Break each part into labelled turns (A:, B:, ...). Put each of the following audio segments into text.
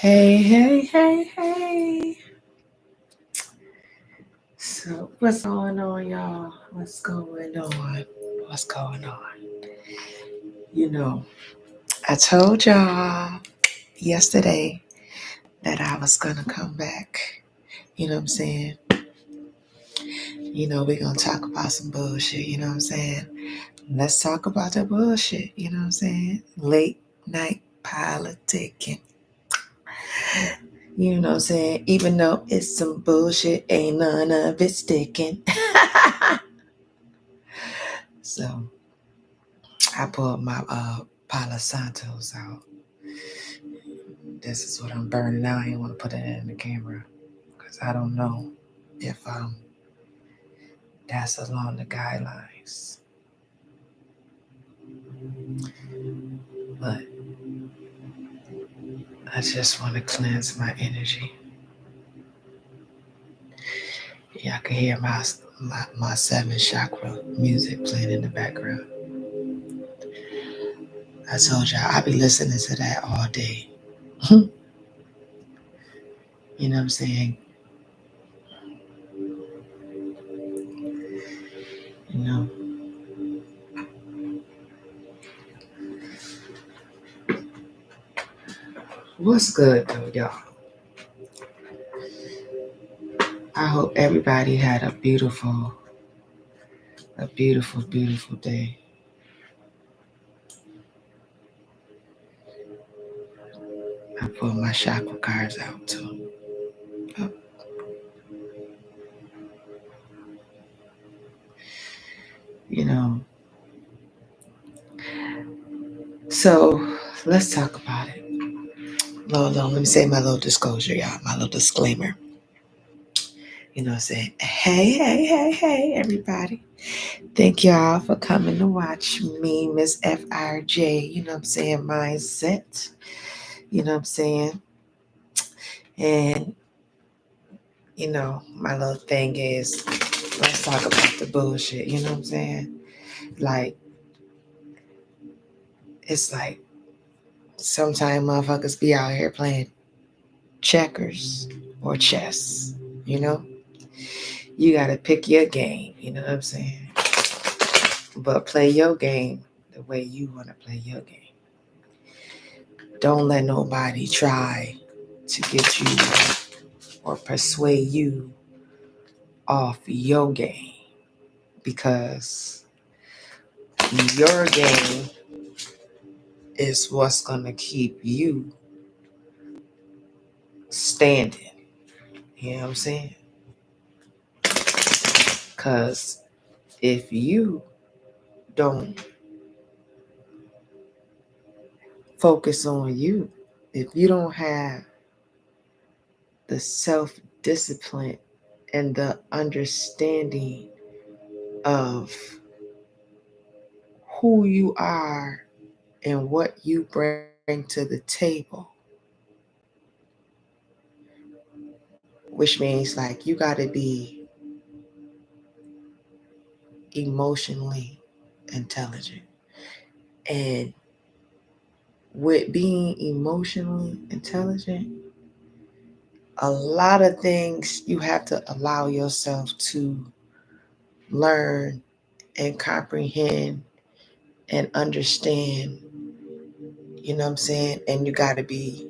A: Hey. So, what's going on, y'all? What's going on? What's going on? You know, I told y'all yesterday that I was going to come back. You know what I'm saying? We're going to talk about some bullshit. You know what I'm saying? Let's talk about the bullshit. You know what I'm saying? Late night politicking. You know what I'm saying? Even though it's some bullshit, ain't none of it sticking. So I pulled my Palo Santos out. This is what I'm burning out. I didn't want to put it in the camera because I don't know if that's along the guidelines. But I just want to cleanse my energy. Yeah, I can hear my seven chakra music playing in the background. I told y'all I be listening to that all day. You know what I'm saying? You know, what's good though, y'all? I hope everybody had a beautiful, beautiful day. I pulled my chakra cards out too. Oh, you know, so let's talk about it. Let me say my little disclosure, y'all, my little disclaimer. You know what I'm saying? Hey, everybody. Thank y'all for coming to watch me, Miss FRJ, you know what I'm saying, mindset. You know what I'm saying? And, my little thing is, let's talk about the bullshit, you know what I'm saying? Like, it's like, sometimes motherfuckers be out here playing checkers or chess, you know? You got to pick your game, you know what I'm saying? But play your game the way you want to play your game. Don't let nobody try to get you or persuade you off your game because your game is what's going to keep you standing. You know what I'm saying? Because if you don't focus on you, if you don't have the self discipline and the understanding of who you are and what you bring to the table, which means like you got to be emotionally intelligent. And with being emotionally intelligent, a lot of things you have to allow yourself to learn and comprehend and understand, you know what I'm saying? And you got to be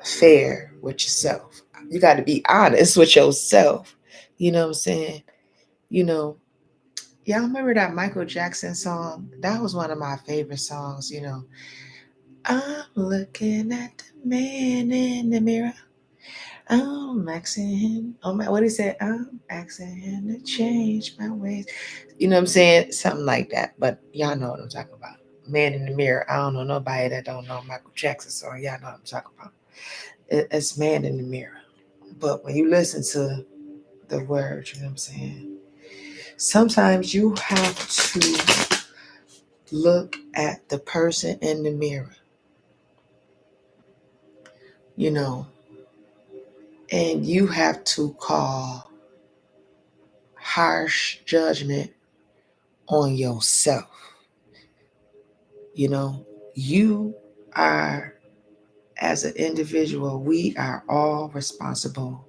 A: fair with yourself. You got to be honest with yourself. You know what I'm saying? You know, y'all remember that Michael Jackson song? That was one of my favorite songs, I'm looking at the man in the mirror. I'm asking him, what he said, I'm asking him to change my ways. You know what I'm saying? Something like that. But y'all know what I'm talking about. Man in the mirror. I don't know nobody that don't know Michael Jackson song. Y'all know what I'm talking about. It's man in the mirror. But when you listen to the words, you know what I'm saying? Sometimes you have to look at the person in the mirror, you know, and you have to call harsh judgment on yourself. You know, you are as an individual, we are all responsible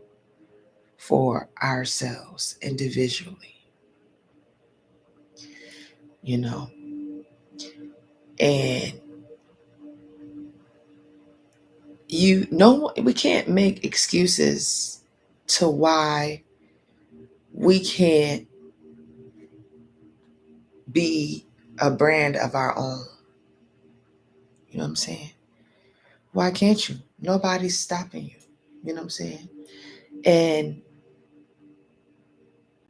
A: for ourselves individually, you know. And we can't make excuses to why we can't be a brand of our own. You know what I'm saying? Why can't you? Nobody's stopping you. You know what I'm saying? And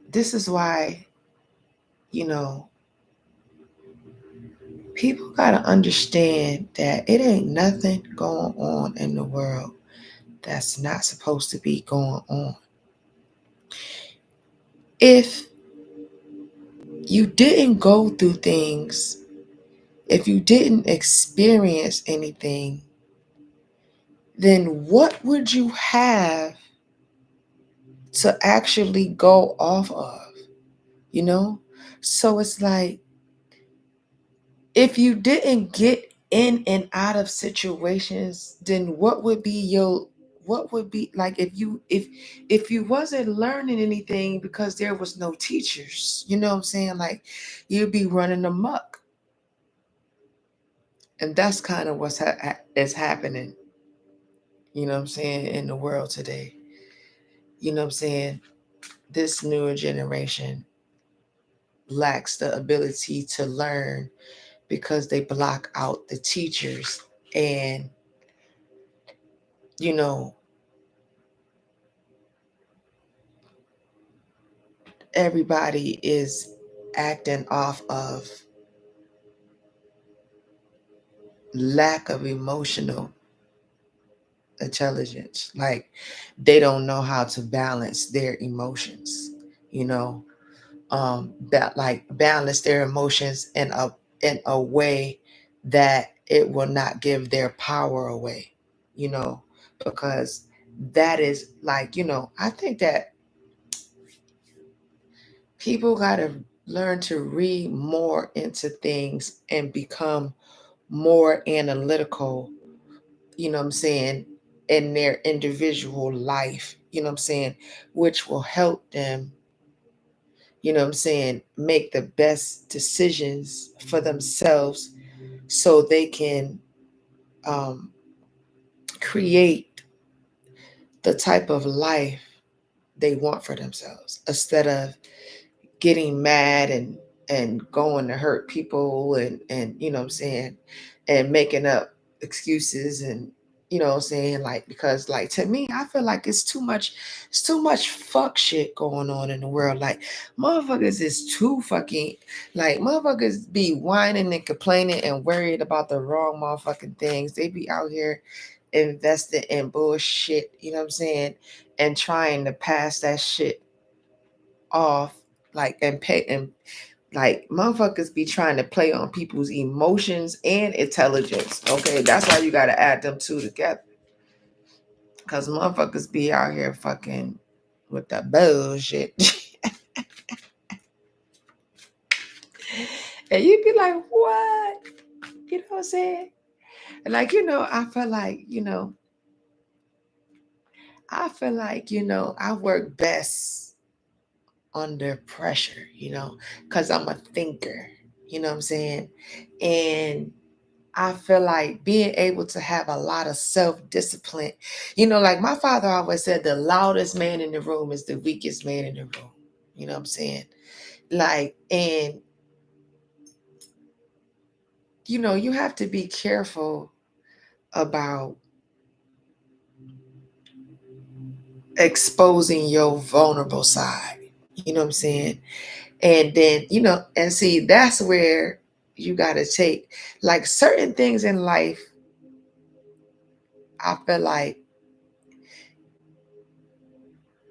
A: this is why, you know, people got to understand that it ain't nothing going on in the world that's not supposed to be going on. If you didn't go through things, if you didn't experience anything, then what would you have to actually go off of? You know? So it's like, if you didn't get in and out of situations, then what would be like if you wasn't learning anything because there was no teachers, you know what I'm saying? Like, you'd be running amok. And that's kind of what's is happening, you know what I'm saying, in the world today. You know what I'm saying? This newer generation lacks the ability to learn because they block out the teachers. And, you know, everybody is acting off of lack of emotional intelligence. Like, they don't know how to balance their emotions, you know, that like balance their emotions in a way that it will not give their power away, you know, because that is like, you know, I think that people got to learn to read more into things and become more analytical, you know what I'm saying, in their individual life, you know what I'm saying, which will help them, you know what I'm saying, make the best decisions for themselves so they can um, create the type of life they want for themselves instead of getting mad and going to hurt people and you know what I'm saying, and making up excuses. And you know what I'm saying, like, because like, to me, I feel like it's too much fuck shit going on in the world. Like, motherfuckers is too fucking, like, motherfuckers be whining and complaining and worried about the wrong motherfucking things. They be out here invested in bullshit, you know what I'm saying, and trying to pass that shit off, like, and pay, and like, motherfuckers be trying to play on people's emotions and intelligence. Okay, that's why you gotta add them two together, because motherfuckers be out here fucking with that bullshit. And you be like, what? You know what I'm saying? Like, you know, I feel like, I work best under pressure, because I'm a thinker, you know what I'm saying? And I feel like being able to have a lot of self-discipline, like my father always said, the loudest man in the room is the weakest man in the room. You know what I'm saying? Like, and, you have to be careful about exposing your vulnerable side. You know what I'm saying? And then, and see, that's where you got to take, like, certain things in life. I feel like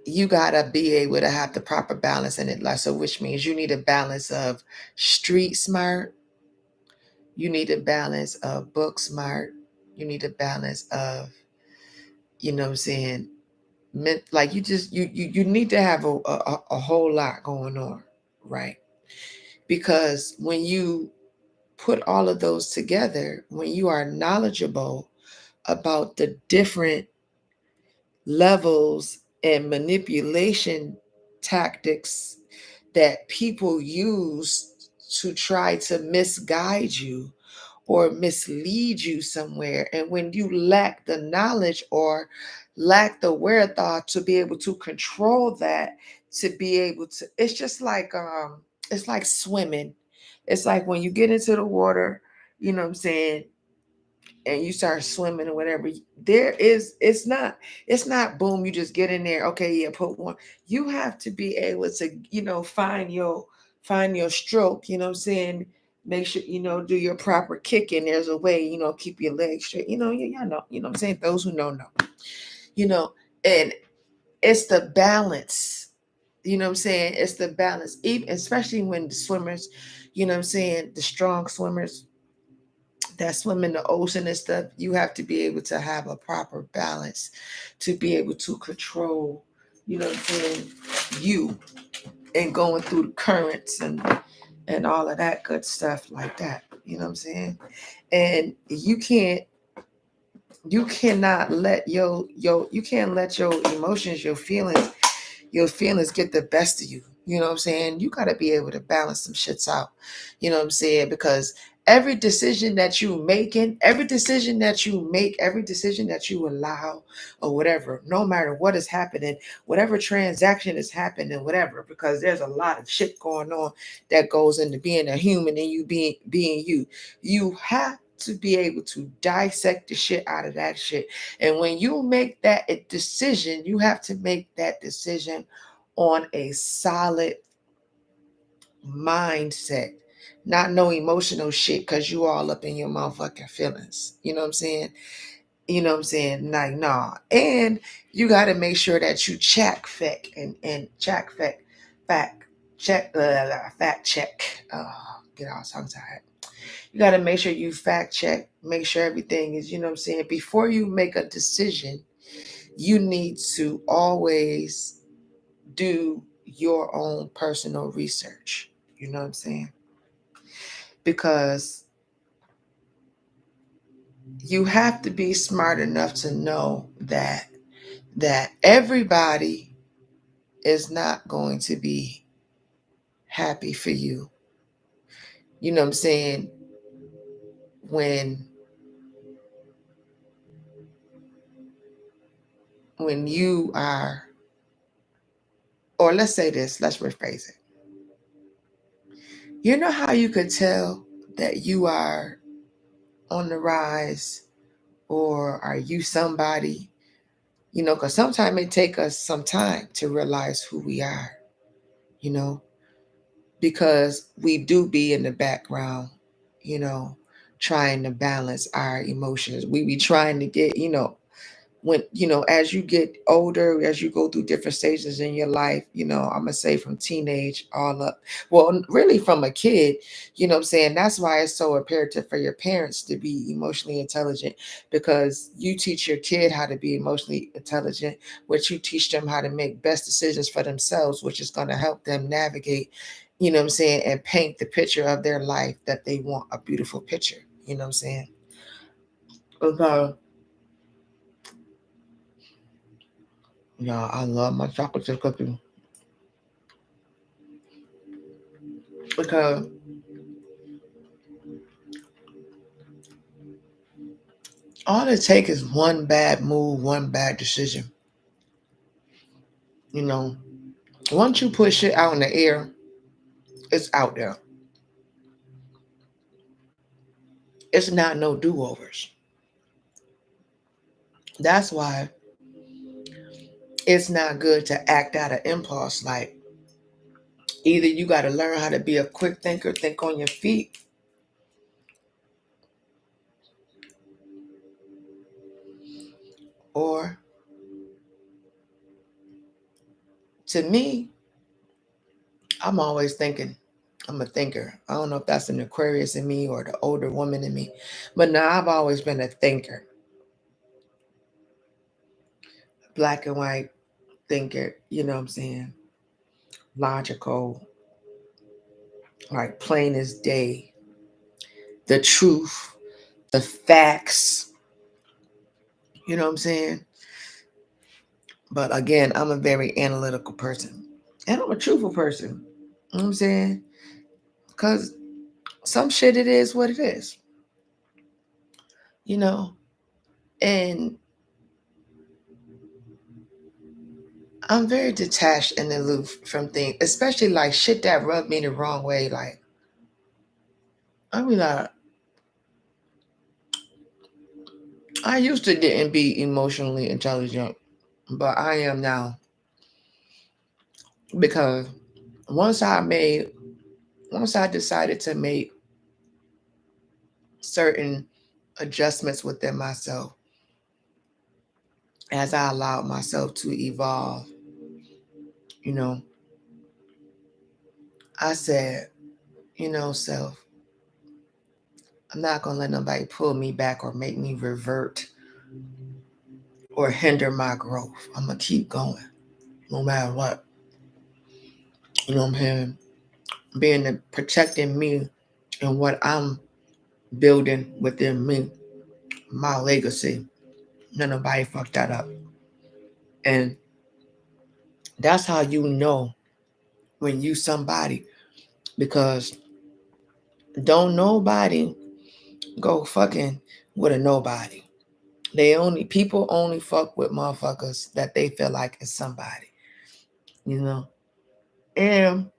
A: you got to be able to have the proper balance in it. Like, so which means you need a balance of street smart. You need a balance of book smart. You need a balance of, you know what I'm saying, like, you need to have a whole lot going on, right? Because when you put all of those together, when you are knowledgeable, about the different levels and manipulation tactics that people use to try to misguide you or mislead you somewhere. And when you lack the knowledge or lack the wherewithal to be able to control that, to be able to, it's like swimming. It's like when you get into the water, you know what I'm saying, and you start swimming or whatever, it's not boom, you just get in there, okay, yeah, put one. You have to be able to, find your stroke, you know what I'm saying, make sure, do your proper kicking. There's a way, keep your legs straight, y'all know, what I'm saying, those who know, you know, and it's the balance, what I'm saying, it's the balance, even especially when the swimmers, what I'm saying, the strong swimmers that swim in the ocean and stuff, you have to be able to have a proper balance to be able to control, what I'm saying, you, and going through the currents and all of that good stuff like that. You know what I'm saying? And you cannot let you can't let your emotions, your feelings get the best of you. You know what I'm saying? You got to be able to balance some shits out. You know what I'm saying? Because every decision that you making, every decision that you make, every decision that you allow or whatever, no matter what is happening, whatever transaction is happening, whatever, because there's a lot of shit going on that goes into being a human and you being you. You have to be able to dissect the shit out of that shit. And when you make that a decision, you have to make that decision on a solid mindset, not no emotional shit because you all up in your motherfucking feelings. You know what I'm saying? You know what I'm saying? Like, nah. And you got to make sure that you check fact and check fact check fact check. Get all tongue tied. You got to make sure you fact check, make sure everything is, you know what I'm saying? Before you make a decision, you need to always do your own personal research. You know what I'm saying? Because you have to be smart enough to know that everybody is not going to be happy for you. You know what I'm saying? When you are, or let's say this, let's rephrase it. You know how you could tell that you are on the rise, or are you somebody? Because sometimes it take us some time to realize who we are, you know, because we do be in the background, you know, trying to balance our emotions. We be trying to get, when as you get older, as you go through different stages in your life, I'm gonna say from teenage all up, well, really from a kid, what I'm saying, that's why it's so imperative for your parents to be emotionally intelligent, because you teach your kid how to be emotionally intelligent, which you teach them how to make best decisions for themselves, which is going to help them navigate, what I'm saying, and paint the picture of their life that they want, a beautiful picture. You know what I'm saying? Okay. Yeah, I love my chocolate chip cookie because all it takes is one bad move, one bad decision. You know, once you push it out in the air, it's out there. It's not no do-overs. That's why it's not good to act out of impulse. Like, either you got to learn how to be a quick thinker, think on your feet, or to me, I'm always thinking. I'm a thinker. I don't know if that's an Aquarius in me or the older woman in me, but now I've always been a thinker, black and white thinker. You know what I'm saying? Logical, like plain as day, the truth, the facts, You know what I'm saying? But again, I'm a very analytical person. And I'm a truthful person. You know what I'm saying? Because some shit, it is what it is. You know? And I'm very detached and aloof from things, especially like shit that rubbed me the wrong way. Like, I mean, I used to didn't be emotionally intelligent, but I am now because once I decided to make certain adjustments within myself as I allowed myself to evolve, you know, I said, self, I'm not gonna let nobody pull me back or make me revert or hinder my growth. I'm gonna keep going no matter what. You know what I'm saying? Protecting me and what I'm building within me, my legacy. Let nobody fuck that up. And that's how you know when you somebody, because don't nobody go fucking with a nobody. People only fuck with motherfuckers that they feel like is somebody, you know. And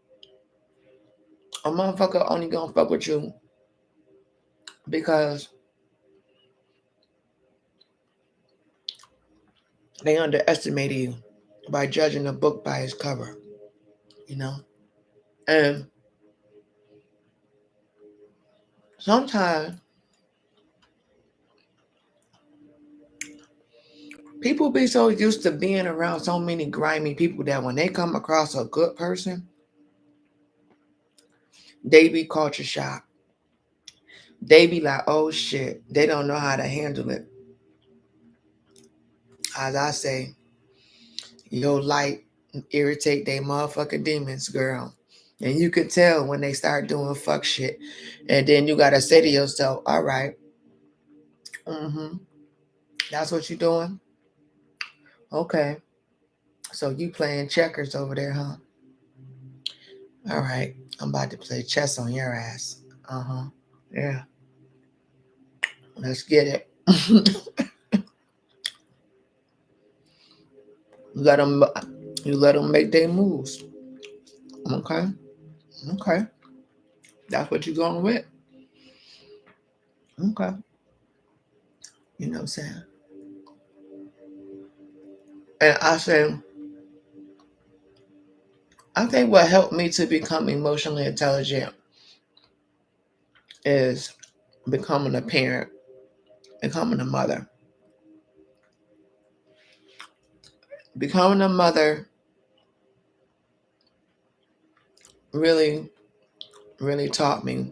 A: a motherfucker only gonna fuck with you because they underestimated you by judging a book by its cover, you know. And sometimes people be so used to being around so many grimy people that when they come across a good person, they be culture shocked. They be like, oh shit, they don't know how to handle it. As I say, your light irritate they motherfucking demons, girl. And you could tell when they start doing fuck shit. And then you gotta say to yourself, all right, that's what you doing? Okay. So you playing checkers over there, huh? All right. I'm about to play chess on your ass. Uh-huh. Yeah. Let's get it. let them you let them make their moves. Okay. Okay. That's what you're going with. Okay. You know what I'm saying? And I think what helped me to become emotionally intelligent is becoming a parent, becoming a mother. Becoming a mother really, really taught me.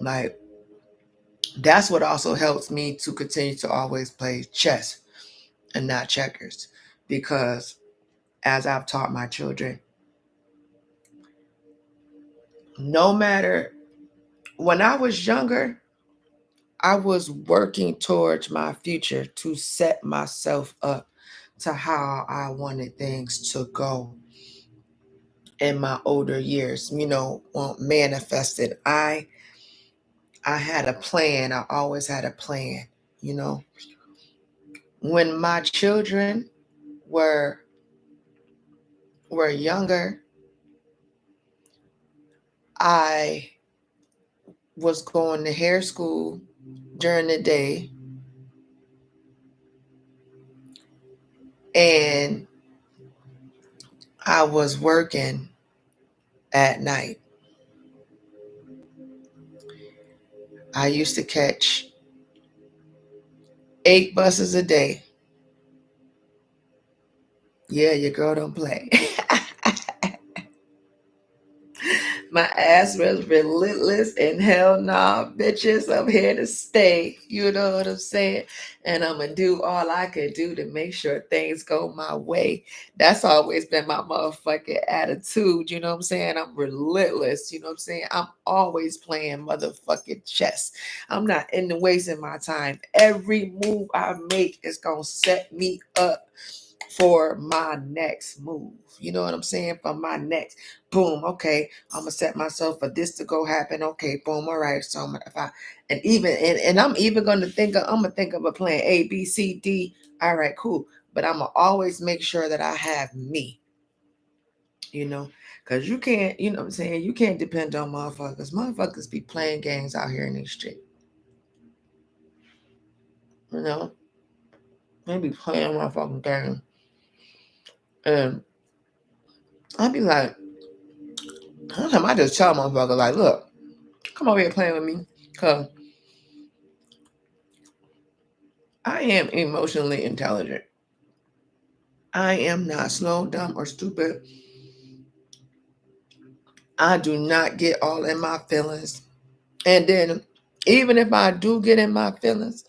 A: Like, that's what also helps me to continue to always play chess and not checkers. Because as I've taught my children, no matter, when I was younger, I was working towards my future to set myself up to how I wanted things to go in my older years, manifested. I had a plan. I always had a plan, you know. When my children were younger, I was going to hair school during the day and I was working at night. I used to catch 8 buses a day. Yeah, your girl don't play. My ass was relentless and hell nah, bitches, I'm here to stay. You know what I'm saying? And I'm gonna do all I can do to make sure things go my way. That's always been my motherfucking attitude. You know what I'm saying? I'm relentless. You know what I'm saying? I'm always playing motherfucking chess. I'm not into wasting my time. Every move I make is gonna set me up for my next move. You know what I'm saying? For my next boom. Okay, I'm gonna set myself for this to go happen. Okay, boom. All right. So if I and I'm even gonna think of a plan A, B, C, D. All right, cool. But I'm gonna always make sure that I have me. You know, because you can't, you know what I'm saying? You can't depend on motherfuckers. Motherfuckers be playing games out here in these streets. You know, they be playing motherfucking games. And I'd be like, sometimes I just tell motherfucker, like, look, come over here playing with me. Because I am emotionally intelligent. I am not slow, dumb, or stupid. I do not get all in my feelings. And then, even if I do get in my feelings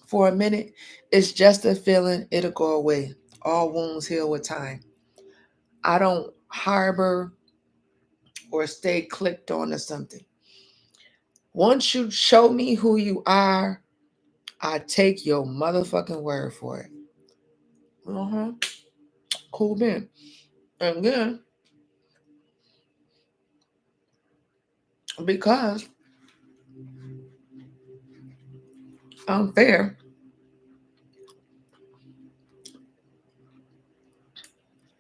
A: for a minute, it's just a feeling. It'll go away. All wounds heal with time. I don't harbor or stay clicked on to something. Once you show me who you are, I take your motherfucking word for it. Cool, man. And then, because I'm fair,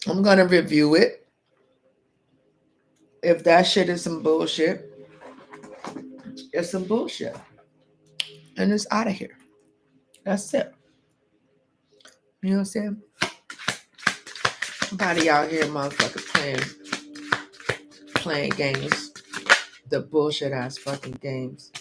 A: I'm going to review it. If that shit is some bullshit, it's some bullshit. And it's out of here. That's it. You know what I'm saying? Somebody out here motherfuckers playing games. The bullshit ass fucking games.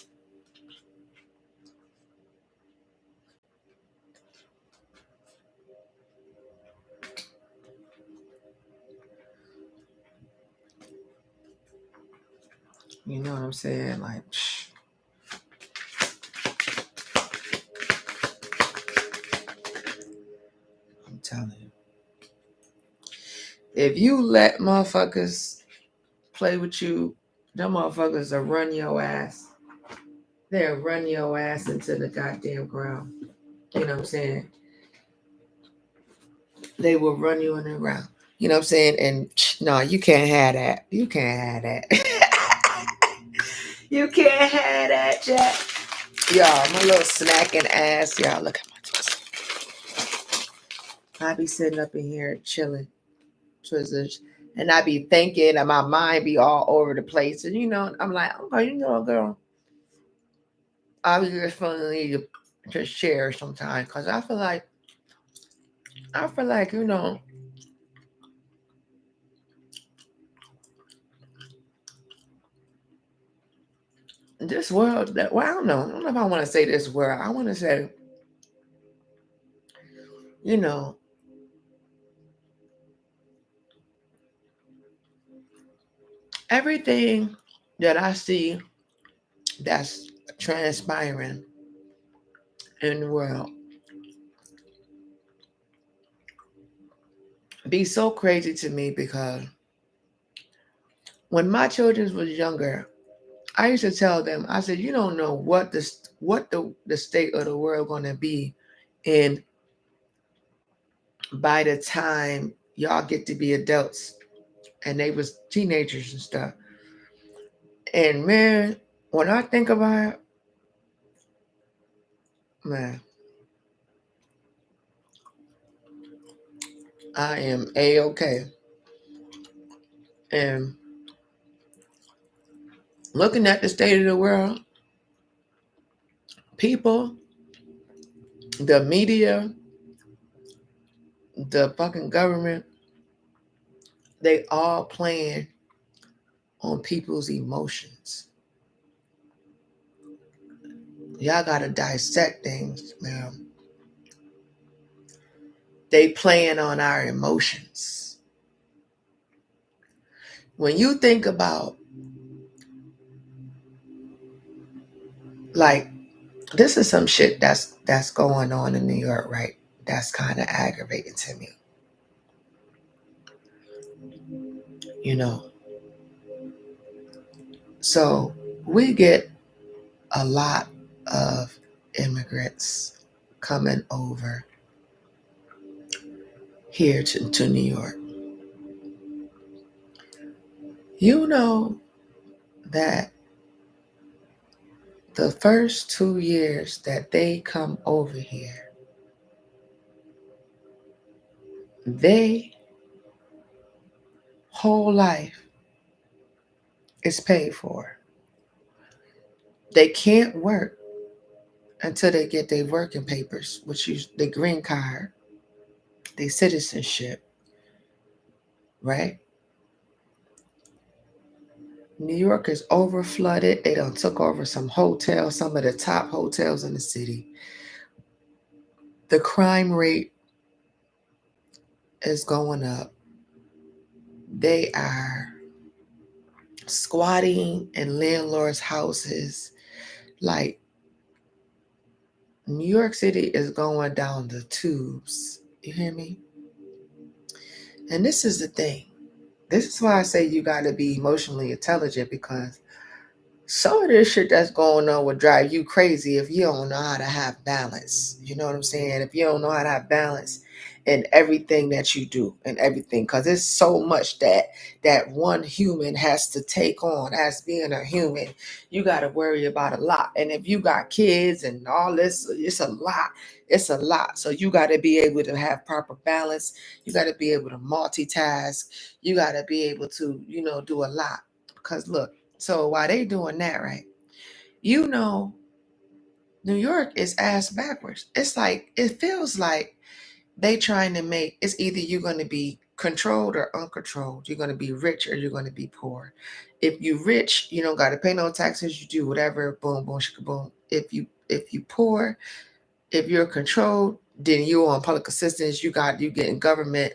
A: You know what I'm saying? Like, I'm telling you. If you let motherfuckers play with you, them motherfuckers will run your ass. They'll run your ass into the goddamn ground. You know what I'm saying? They will run you in the ground. You know what I'm saying? And no, you can't have that. You can't have that. You can't have that, Jack. Y'all, my little snacking ass. Y'all, look at my twist. I be sitting up in here chilling, twizzlers, and I be thinking, and my mind be all over the place. And you know, I'm like, oh, you know, girl, I be just feeling need to share sometimes because I feel like, you know, this world that, well, I don't know if I want to say this world. I want to say, you know, everything that I see that's transpiring in the world be so crazy to me because when my children was younger, I used to tell them, I said, you don't know what the state of the world gonna be in by the time y'all get to be adults, and they was teenagers and stuff. And man, when I think about it, man, I am A-okay. And looking at the state of the world, people, the media, the fucking government, they all playing on people's emotions. Y'all gotta dissect things, man. They playing on our emotions. When you think about Like, this is some shit that's going on in New York, right? That's kind of aggravating to me. You know, so we get a lot of immigrants coming over here to New York. You know that the first 2 years that they come over here, they whole life is paid for. They can't work until they get their working papers, which is their green card, their citizenship, right? New York is over flooded. They done took over some hotels, some of the top hotels in the city. The crime rate is going up. They are squatting in landlords' houses. Like, New York City is going down the tubes. You hear me? And this is the thing. This is why I say you got to be emotionally intelligent, because some of this shit that's going on would drive you crazy if you don't know how to have balance. You know what I'm saying? If you don't know how to have balance in everything that you do and everything, because it's so much that one human has to take on as being a human. You got to worry about a lot. And if you got kids and all this, it's a lot. It's a lot. So you got to be able to have proper balance. You got to be able to multitask. You got to be able to, do a lot. Because look, so while they doing that, right, you know, New York is ass backwards. It's like, it feels like they trying to make, it's either you're going to be controlled or uncontrolled. You're going to be rich or you're going to be poor. If you rich, you don't got to pay no taxes. You do whatever, boom, boom, shika, boom. If you poor, if you're controlled, then you're on public assistance. You getting government.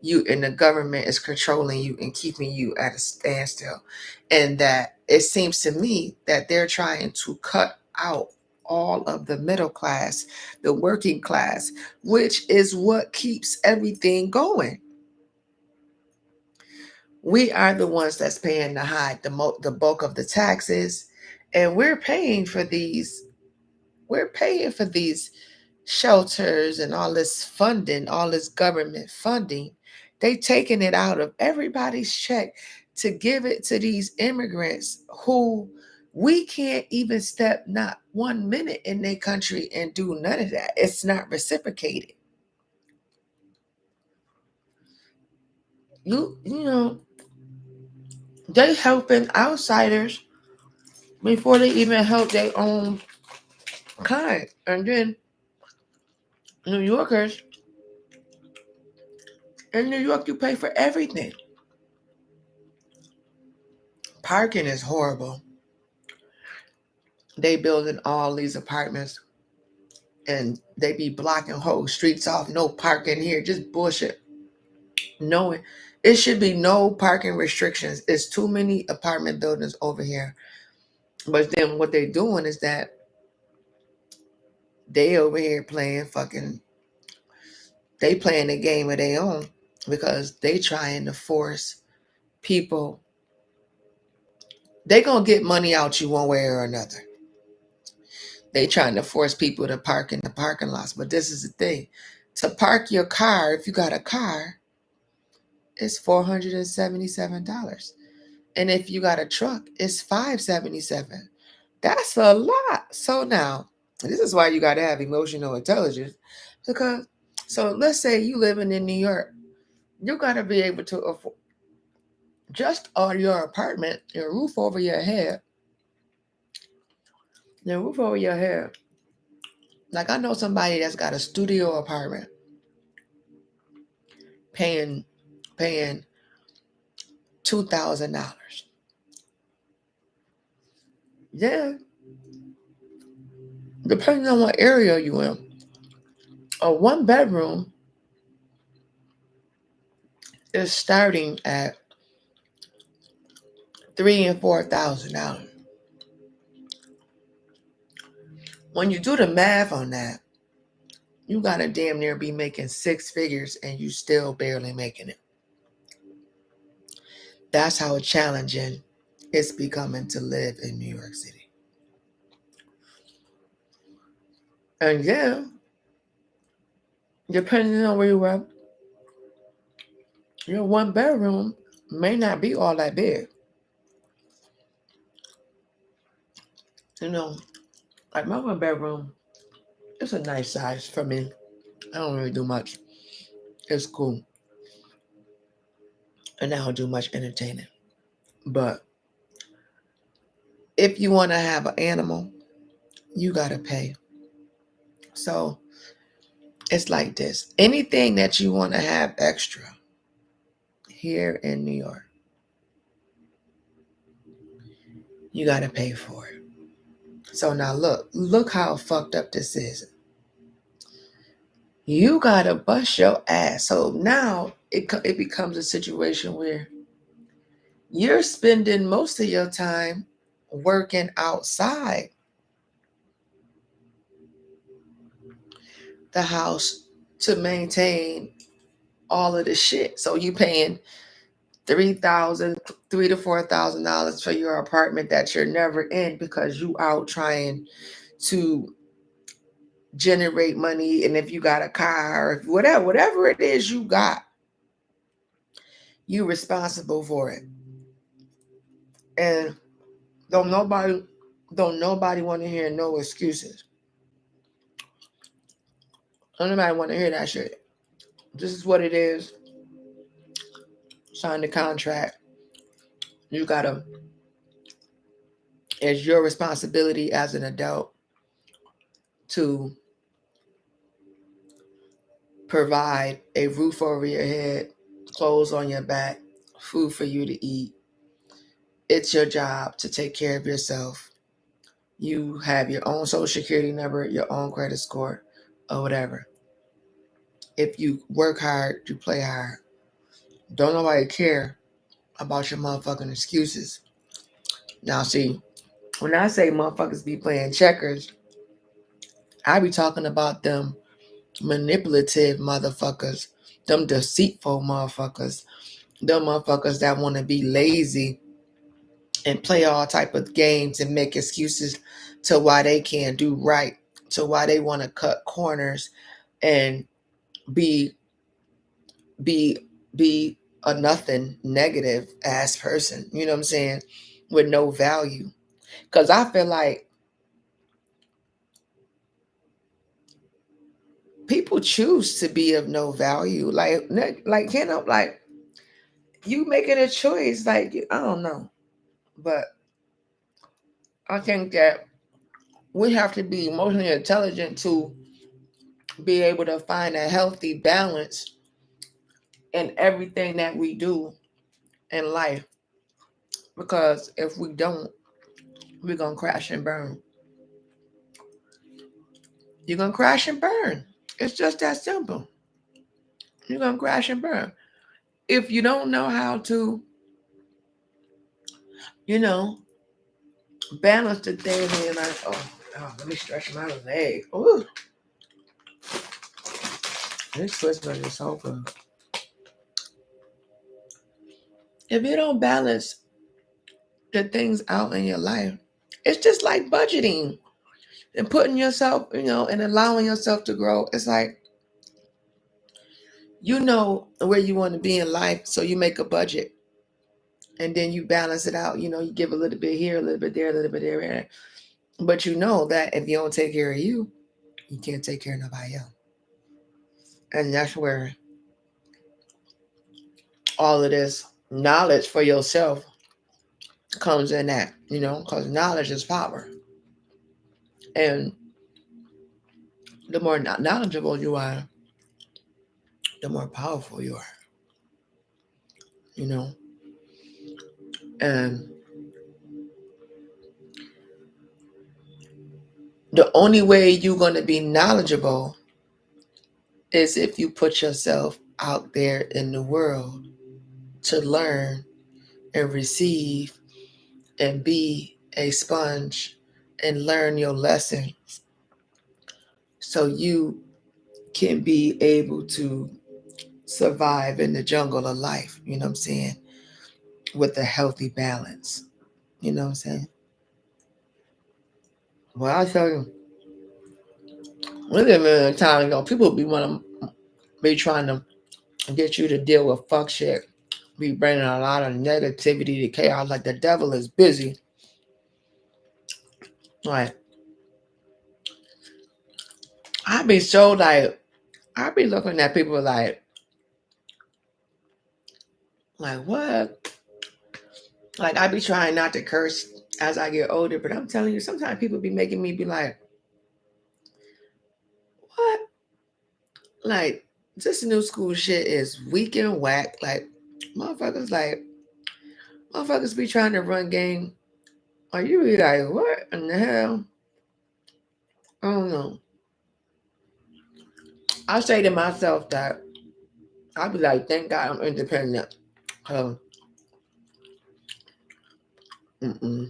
A: You and the government is controlling you and keeping you at a standstill. And that it seems to me that they're trying to cut out all of the middle class, the working class, which is what keeps everything going. We are the ones that's paying the bulk of the taxes, and we're paying for these shelters and all this funding, all this government funding. They taking it out of everybody's check to give it to these immigrants who we can't even step not 1 minute in their country and do none of that. It's not reciprocated. You know, they helping outsiders before they even help their own kind. And then New Yorkers, in New York, you pay for everything. Parking is horrible. They building all these apartments and they be blocking whole streets off. No parking here, just bullshit. Knowing it should be no parking restrictions. It's too many apartment buildings over here. But then what they doing is that they over here they playing a game of their own, because they trying to force people. They gonna get money out you one way or another. They trying to force people to park in the parking lots. But this is the thing. To park your car, if you got a car, it's $477. And if you got a truck, it's $577. That's a lot. So now, this is why you got to have emotional intelligence. Because, so let's say you living in New York, you got to be able to afford just on your apartment, your roof over your head. Like, I know somebody that's got a studio apartment paying $2,000. Yeah, depending on what area you in. A 1 bedroom is starting at $3,000 and $4,000. When you do the math on that, you gotta damn near be making 6 figures and you still barely making it. That's how challenging it's becoming to live in New York City. And yeah, depending on where you are, your 1 bedroom may not be all that big. Like my 1 bedroom, it's a nice size for me. I don't really do much. It's cool. And I don't do much entertaining. But if you want to have an animal, you got to pay. So it's like this. Anything that you want to have extra here in New York, you got to pay for it. So now look how fucked up this is. You got to bust your ass. So now it becomes a situation where you're spending most of your time working outside the house to maintain all of the shit. So you paying $3,000 to $4,000 for your apartment that you're never in because you out trying to generate money. And if you got a car, or whatever it is you got, you responsible for it. And don't nobody want to hear no excuses. Don't nobody want to hear that shit. This is what it is. Sign the contract. You gotta. It's your responsibility as an adult to provide a roof over your head, clothes on your back, food for you to eat. It's your job to take care of yourself. You have your own social security number, your own credit score, or whatever. If you work hard, you play hard. Don't nobody care about your motherfucking excuses. Now, see, when I say motherfuckers be playing checkers, I be talking about them manipulative motherfuckers, them deceitful motherfuckers, them motherfuckers that want to be lazy and play all type of games and make excuses to why they can't do right, to why they want to cut corners and be be be a nothing negative ass person, you know what I'm saying, with no value. Because I feel like people choose to be of no value. Like you making a choice. Like, I don't know, but I think that we have to be emotionally intelligent to be able to find a healthy balance in everything that we do in life. Because if we don't, we're gonna crash and burn. You're gonna crash and burn. It's just that simple. You're gonna crash and burn. If you don't know how to, you know, balance the things in your life. Oh, let me stretch my leg. Ooh. This Christmas is so good. If you don't balance the things out in your life, it's just like budgeting and putting yourself, and allowing yourself to grow. It's like, you know where you want to be in life, so you make a budget and then you balance it out. You give a little bit here, a little bit there, a little bit there. But you know that if you don't take care of you, you can't take care of nobody else. And that's where all of this knowledge for yourself comes in at, because knowledge is power. And the more knowledgeable you are, the more powerful you are, And the only way you're going to be knowledgeable is if you put yourself out there in the world to learn and receive and be a sponge and learn your lessons so you can be able to survive in the jungle of life, you know what I'm saying, with a healthy balance, you know what I'm saying. Well, I tell you, we live in a time, people want to be trying to get you to deal with fuck shit, be bringing a lot of negativity to chaos, like the devil is busy. Like, I be so like, I be looking at people like what? Like, I be trying not to curse as I get older, but I'm telling you, sometimes people be making me be like, what? Like, this new school shit is weak and whack. Motherfuckers, like, motherfuckers be trying to run game. Are you be like, what in the hell? I don't know. I say to myself that I be like, thank God I'm independent. Um, mm-mm.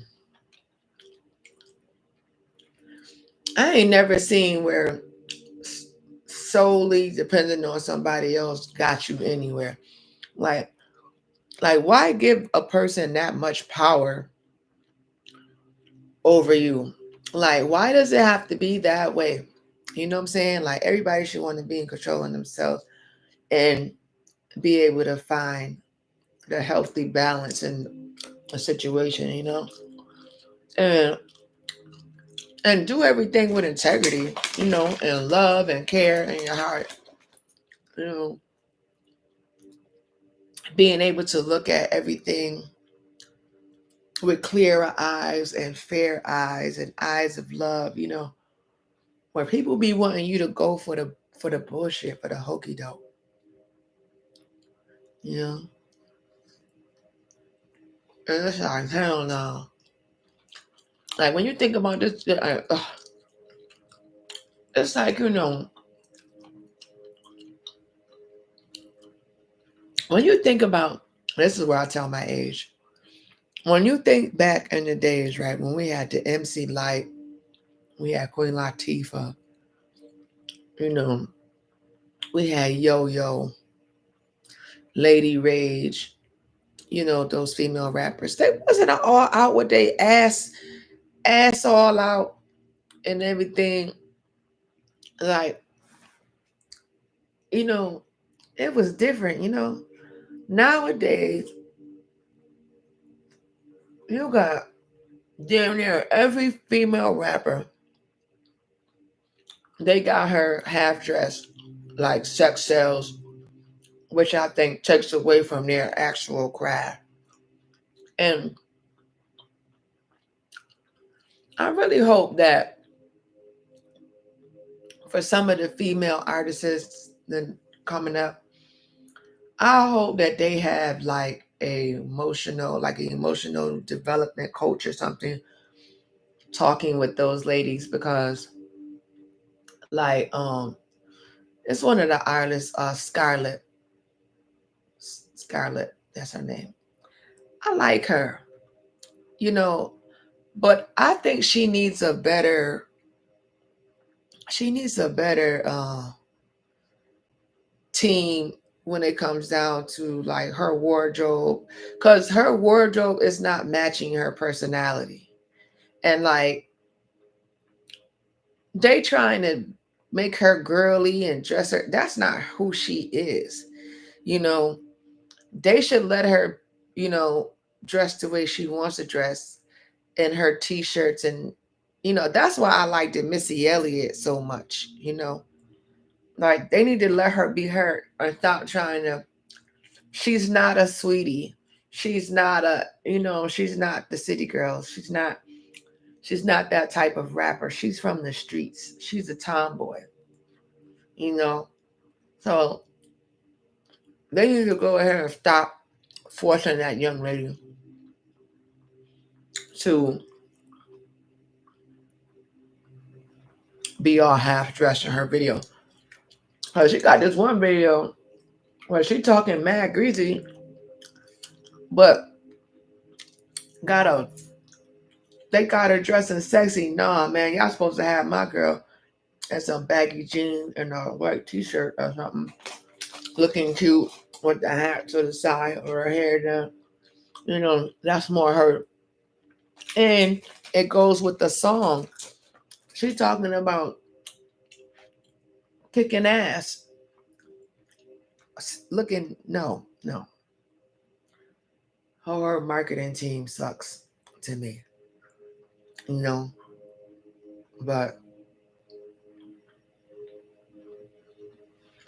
A: I ain't never seen where solely depending on somebody else got you anywhere. Like, like why give a person that much power over you? Like, why does it have to be that way? You know what I'm saying? Like, everybody should want to be in control of themselves and be able to find the healthy balance in a situation, and do everything with integrity, and love and care in your heart, you know, being able to look at everything with clearer eyes and fair eyes and eyes of love, where people be wanting you to go for the bullshit, for the hokey doke, you know. And it's like, hell no. Like, when you think about this, it's like, when you think about, this is where I tell my age. When you think back in the days, right, when we had the MC Light, we had Queen Latifah, you know, we had Yo Yo, Lady Rage, those female rappers. They wasn't all out with their ass all out and everything. Like, it was different. Nowadays, you got damn near every female rapper, they got her half dressed like sex sells, which I think takes away from their actual craft. And I really hope that for some of the female artists that coming up, I hope that they have like an emotional development coach or something talking with those ladies, because like it's one of the artists, Scarlett, that's her name. I like her, you know, but I think she needs a better team when it comes down to like her wardrobe, because her wardrobe is not matching her personality. And like, they trying to make her girly and dress her, that's not who she is. you know they should let her, dress the way she wants to dress, in her t-shirts. And that's why I liked Missy Elliott so much. Like, they need to let her be her and stop trying to. She's not a sweetie. She's not the city girl. She's not that type of rapper. She's from the streets. She's a tomboy. you know so they need to go ahead and stop forcing that young lady to be all half dressed in her video. Cause she got this one video where she talking mad greasy, but got a they got her dressing sexy. Nah, man, y'all supposed to have my girl and some baggy jeans and a white t-shirt or something, looking cute with the hat to the side or her hair done. That's more her. And it goes with the song. She talking about kicking ass. Looking, no. Her marketing team sucks to me. You know, but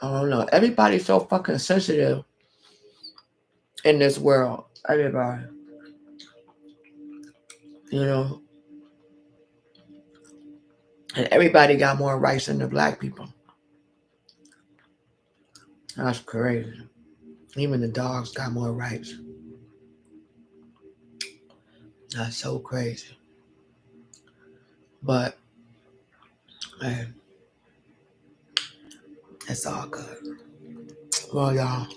A: I don't know. Everybody's so fucking sensitive in this world. Everybody. You know, and everybody got more rights than the black people. That's crazy. Even the dogs got more rights. That's so crazy. But man, it's all good. Well, y'all,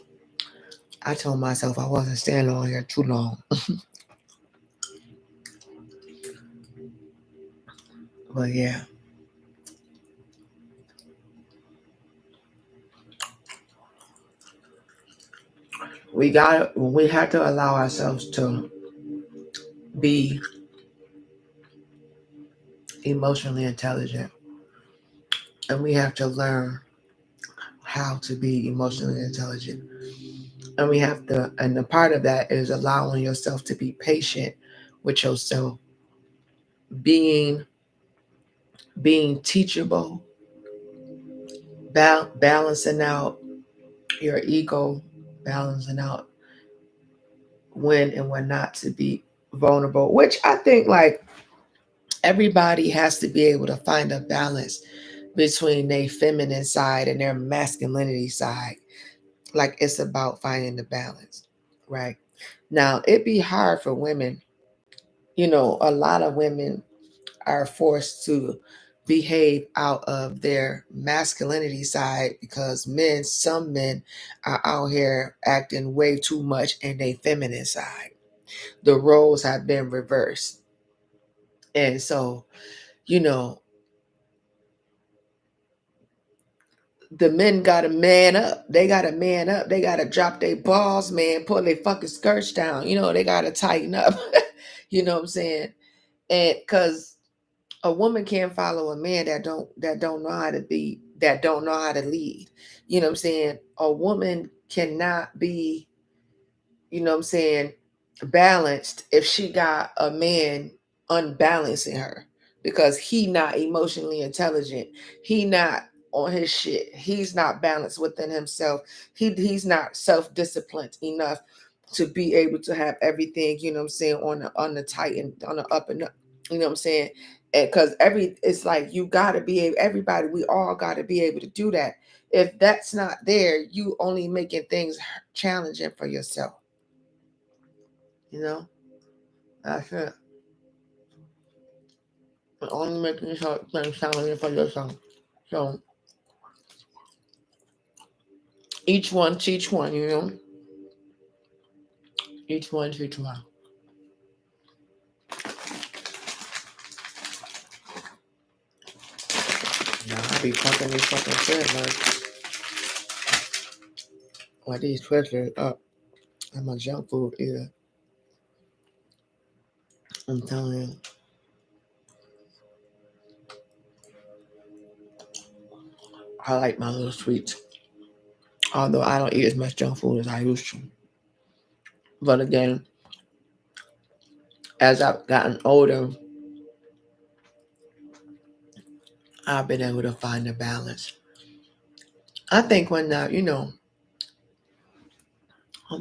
A: I told myself I wasn't staying on here too long. But yeah, we have to allow ourselves to be emotionally intelligent, and we have to learn how to be emotionally intelligent. And we have to, and the part of that is allowing yourself to be patient with yourself, being being teachable, balancing out your ego, balancing out when and when not to be vulnerable, which I think like everybody has to be able to find a balance between their feminine side and their masculinity side. Like it's about finding the balance, right? Now, it'd be hard for women. A lot of women are forced to behave out of their masculinity side because some men are out here acting way too much in their feminine side. The roles have been reversed. And so, you know, the men gotta man up. They gotta man up. They gotta drop their balls, man, pull their fucking skirts down. They gotta tighten up. You know what I'm saying? And because a woman can't follow a man that don't know how to be, that don't know how to lead. You know what I'm saying? A woman cannot be, you know what I'm saying, balanced if she got a man unbalancing her because he not emotionally intelligent. He not on his shit. He's not balanced within himself. He's not self-disciplined enough to be able to have everything, you know what I'm saying, on the tight and on the up and up. You know what I'm saying? Because it's like you gotta be able, everybody, we all gotta be able to do that. If that's not there, you only making things challenging for yourself. You know, that's it. But only making things challenging for yourself. So each one teach one, Each one teach one. Now I be fucking these fucking Twizzlers. Why these Twizzlers up? I'm a junk food eater. I'm telling you. I like my little sweets. Although I don't eat as much junk food as I used to. But again, as I've gotten older, I've been able to find a balance. I think when I'm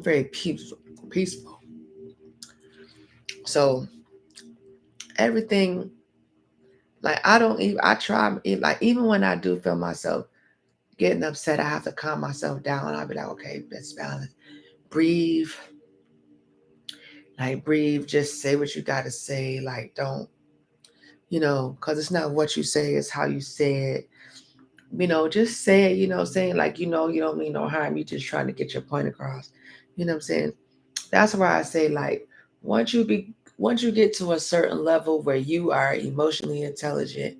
A: very peaceful. So everything, like I don't even, I try, like even when I do feel myself getting upset, I have to calm myself down. I'll be like, okay, let's balance. Breathe. Like breathe, just say what you gotta say. Like don't, because it's not what you say, it's how you say it. Just say it, saying like, you don't mean no harm. You just trying to get your point across. You know what I'm saying? That's why I say like once you get to a certain level where you are emotionally intelligent,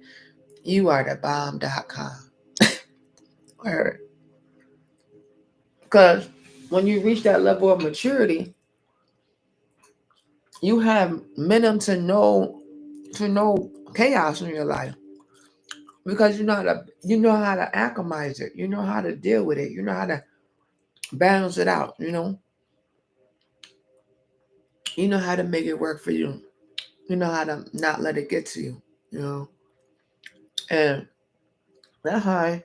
A: you are the bomb.com. Word. Because when you reach that level of maturity, you have minimum to no chaos in your life. Because you know how to acclimatize it. You know how to deal with it. You know how to balance it out, You know how to make it work for you. You know how to not let it get to you. And that's how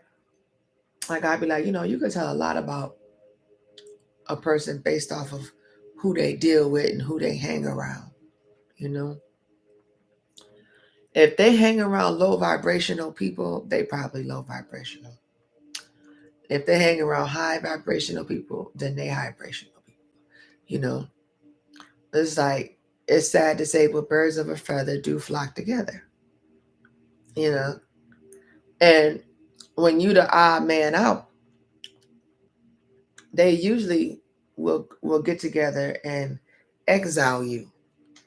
A: I'd be like, you could tell a lot about a person based off of who they deal with and who they hang around. If they hang around low vibrational people, they probably low vibrational. If they hang around high vibrational people, then they high vibrational people. You know, it's like, it's sad to say, but birds of a feather do flock together. You know, and when you the odd man out, they usually will get together and exile you.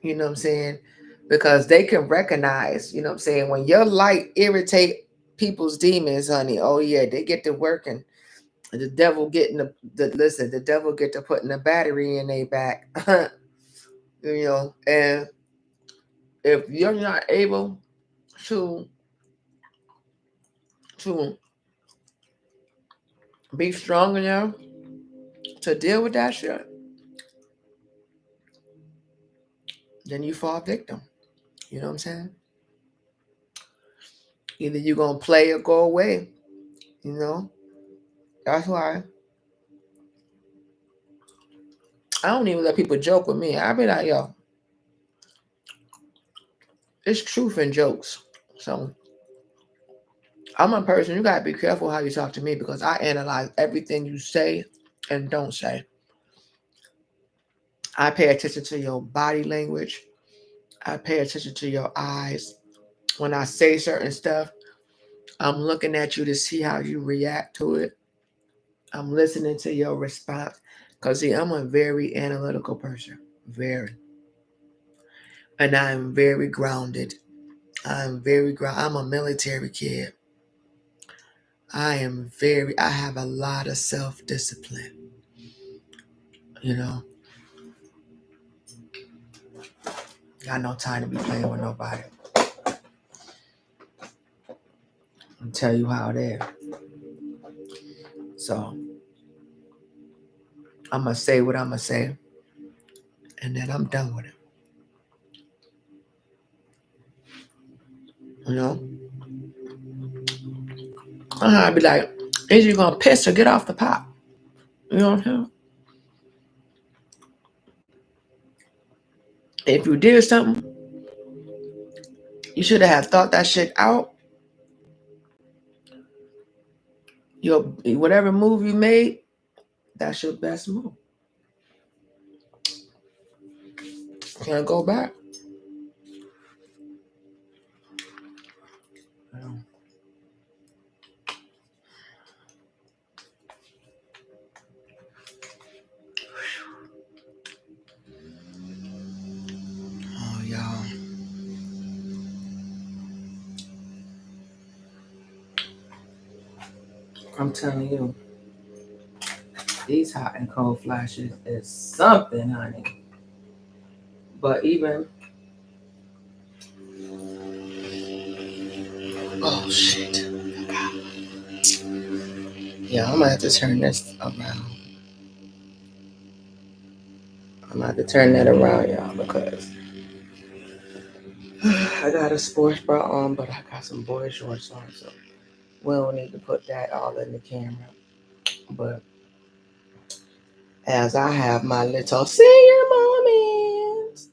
A: You know what I'm saying? Because they can recognize, you know what I'm saying, when your light irritate people's demons, honey. Oh yeah, they get to working. The devil getting the devil get to putting a battery in their back. And if you're not able to to be strong enough to deal with that shit, then you fall victim. You know what I'm saying? Either you're gonna play or go away. You know? That's why I don't even let people joke with me. I be like, yo, it's truth in jokes. So I'm a person, you gotta be careful how you talk to me because I analyze everything you say and don't say. I pay attention to your body language. I pay attention to your eyes. When I say certain stuff, I'm looking at you to see how you react to it. I'm listening to your response. Because, see, I'm a very analytical person. Very. And I'm very grounded. I'm a military kid. I have a lot of self-discipline. You know, got no time to be playing with nobody. I'll tell you how it is. So, I'm going to say what I'm going to say. And then I'm done with it. You know? I'd be like, is you going to piss or get off the pot? You know what I'm saying? If you did something, you should have thought that shit out. Whatever move you made, that's your best move. Can't go back. Oh, y'all. I'm telling you, these hot and cold flashes is something, honey. But even, oh shit. Yeah, I'm gonna have to turn this around. I'm gonna have to turn that around, y'all, because I got a sports bra on, but I got some boy shorts on, so we don't need to put that all in the camera. But as I have my little senior moments,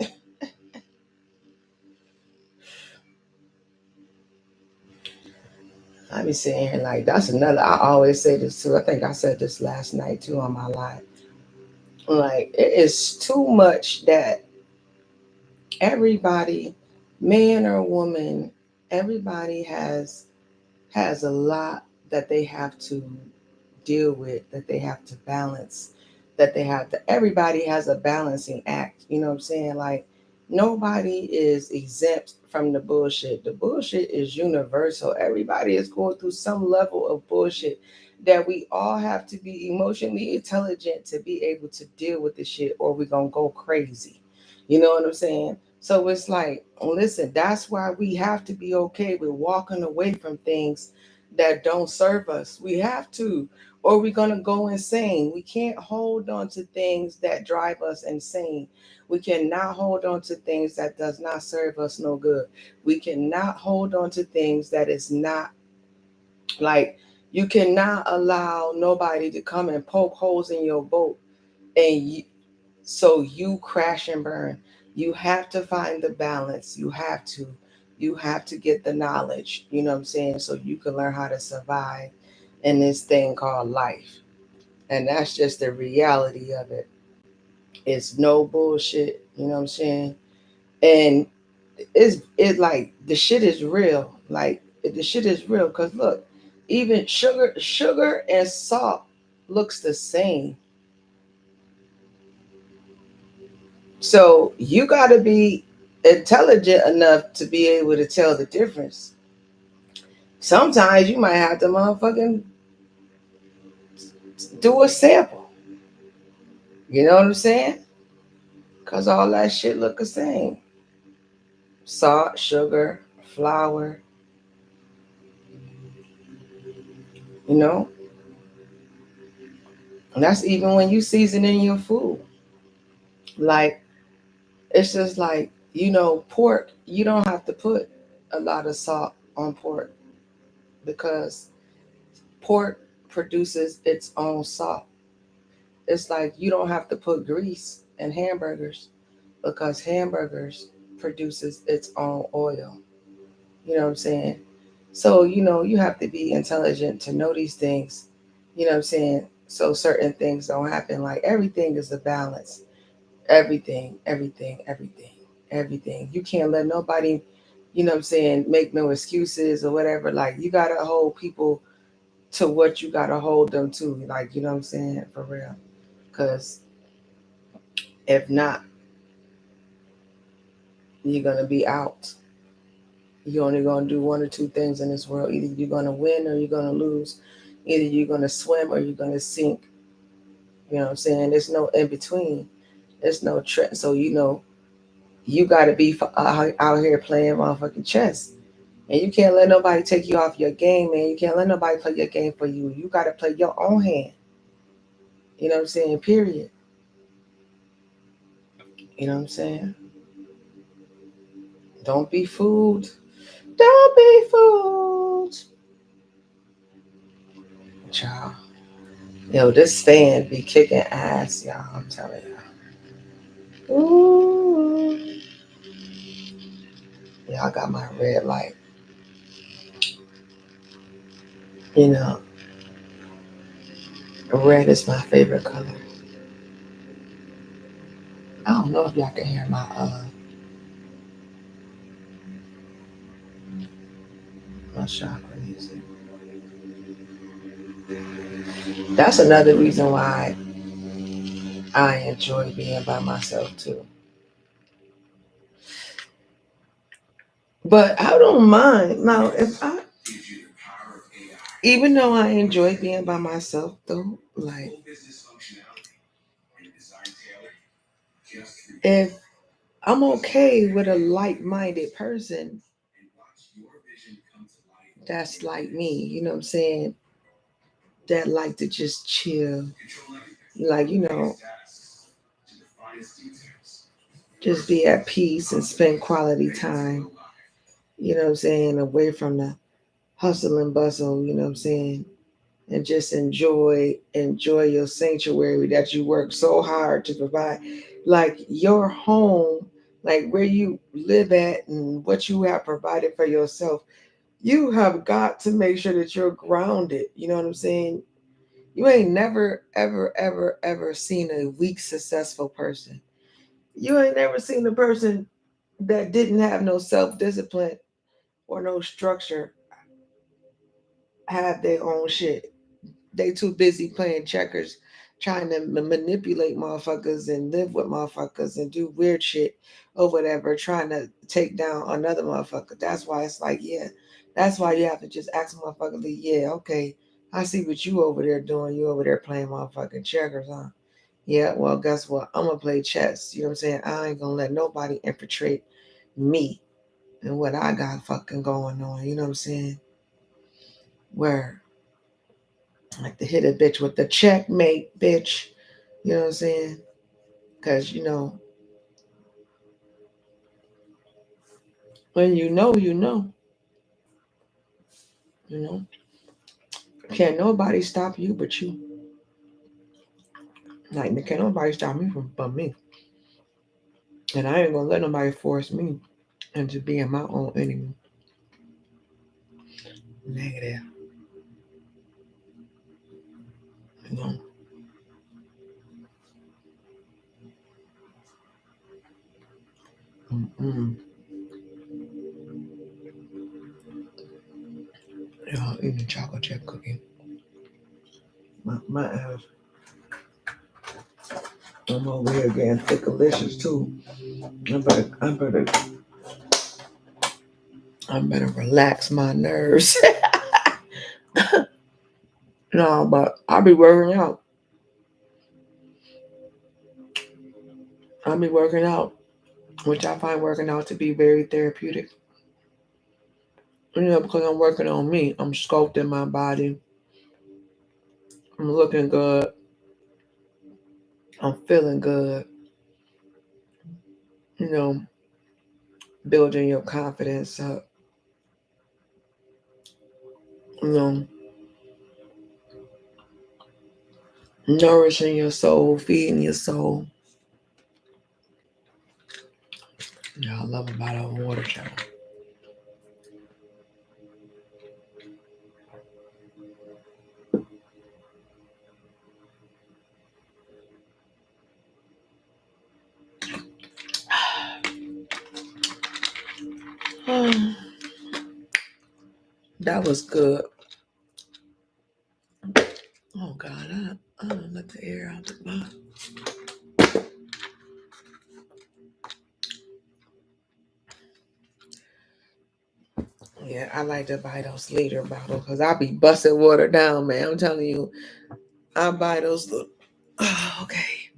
A: I be sitting here like, that's another, I always say this too. I think I said this last night too on my live. Like, it is too much that everybody, man or woman, everybody has a lot that they have to deal with, that they have to balance, everybody has a balancing act. You know what I'm saying? Like, Nobody is exempt from the bullshit. The bullshit is universal. Everybody is going through some level of bullshit that we all have to be emotionally intelligent to be able to deal with the shit, or we're going to go crazy. You know what I'm saying? So it's like, listen, that's why we have to be okay with walking away from things that don't serve us. We have to, or we're going to go insane. We can't hold on to things that drive us insane. We cannot hold on to things that does not serve us no good. We cannot hold on to things that is not like, you cannot allow nobody to come and poke holes in your boat and so you crash and burn. You have to find the balance. You have to get the knowledge, you know what I'm saying, so you can learn how to survive in this thing called life. And that's just the reality of it. It's no bullshit, you know what I'm saying? And it like the shit is real. Like the shit is real because look, even sugar and salt looks the same. So you got to be intelligent enough to be able to tell the difference. Sometimes you might have to motherfucking do a sample. You know what I'm saying? Cause all that shit look the same. Salt, sugar, flour, you know. And that's even when you seasoning your food. Like it's just like, pork, you don't have to put a lot of salt on pork because pork produces its own salt. It's like you don't have to put grease in hamburgers because hamburgers produces its own oil. You know what I'm saying? So, you have to be intelligent to know these things. You know what I'm saying? So certain things don't happen. Like everything is a balance. Everything, everything, everything, everything. You can't let nobody, you know what I'm saying, make no excuses or whatever. Like you gotta hold people to what you gotta hold them to. Like, you know what I'm saying? For real. Cause if not, you're gonna be out. You're only gonna do one or two things in this world. Either you're gonna win or you're gonna lose. Either you're gonna swim or you're gonna sink. You know what I'm saying? There's no in between. There's no trend. So you gotta be out here playing motherfucking chess, and you can't let nobody take you off your game, man. You can't let nobody play your game for you. You gotta play your own hand. You know what I'm saying? Period. You know what I'm saying? Don't be fooled. Don't be fooled. Child. Yo, this fan be kicking ass, y'all. I'm telling you. Ooh. Y'all got my red light. You know, red is my favorite color. I don't know if y'all can hear my chakra music. That's another reason why I enjoy being by myself too. But I don't mind now if I, even though I enjoy being by myself though, like if I'm okay with a like-minded person that's like me, you know what I'm saying? That like to just chill, like just be at peace and spend quality time. You know what I'm saying? Away from the hustle and bustle. You know what I'm saying? And just enjoy your sanctuary that you work so hard to provide, like your home, like where you live at and what you have provided for yourself. You have got to make sure that you're grounded. You know what I'm saying? You ain't never ever ever ever seen a weak successful person. You ain't never seen a person that didn't have no self-discipline or no structure have their own shit. They too busy playing checkers trying to manipulate motherfuckers and live with motherfuckers and do weird shit or whatever, trying to take down another motherfucker. That's why it's like, yeah, that's why you have to just ask a motherfucker, like, yeah, okay, I see what you over there doing. You over there playing motherfucking checkers, huh? Yeah, well, guess what? I'm gonna play chess. You know what I'm saying? I ain't gonna let nobody infiltrate me and what I got fucking going on. You know what I'm saying? Where like to hit a bitch with the checkmate, bitch. You know what I'm saying? Because, when you know, you know. Can't nobody stop you but you. Like, can't nobody stop me from but me. And I ain't gonna let nobody force me into being my own enemy. Negative. You know. Mm-mm. Y'all eating chocolate chip cookie. My ass. I'm over here getting thickalicious too. I better relax my nerves. No, but I'll be working out. I'll be working out, which I find working out to be very therapeutic. Because I'm working on me. I'm sculpting my body. I'm looking good. I'm feeling good. You know, building your confidence up. You know, nourishing your soul, feeding your soul. Yeah, I love about a water channel. That was good. Oh God, I don't let the air out the bottle. Yeah, I like to buy those liter bottles because I be busting water down, man. I'm telling you, I buy those little. Oh, okay,